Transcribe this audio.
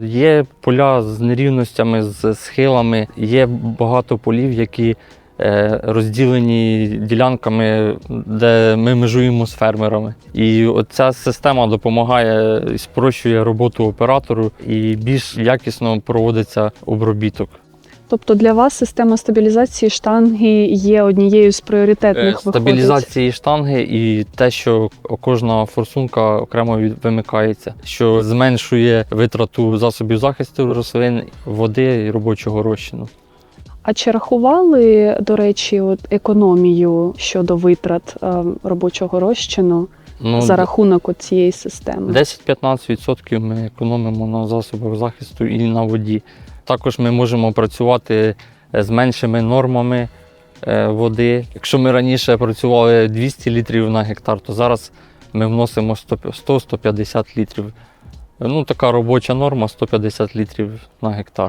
Є поля з нерівностями, з схилами, є багато полів, які розділені ділянками, де ми межуємо з фермерами. І ця система допомагає і спрощує роботу оператору і більш якісно проводиться обробіток. Тобто для вас система стабілізації штанги є однією з пріоритетних виходить? Стабілізації штанги і те, що кожна форсунка окремо вимикається, що зменшує витрату засобів захисту рослин, води і робочого розчину. А чи рахували, до речі, економію щодо витрат робочого розчину за рахунок цієї системи? 10-15% ми економимо на засобах захисту і на воді. Також ми можемо працювати з меншими нормами води. Якщо ми раніше працювали 200 літрів на гектар, то зараз ми вносимо 100-150 літрів. Така робоча норма – 150 літрів на гектар.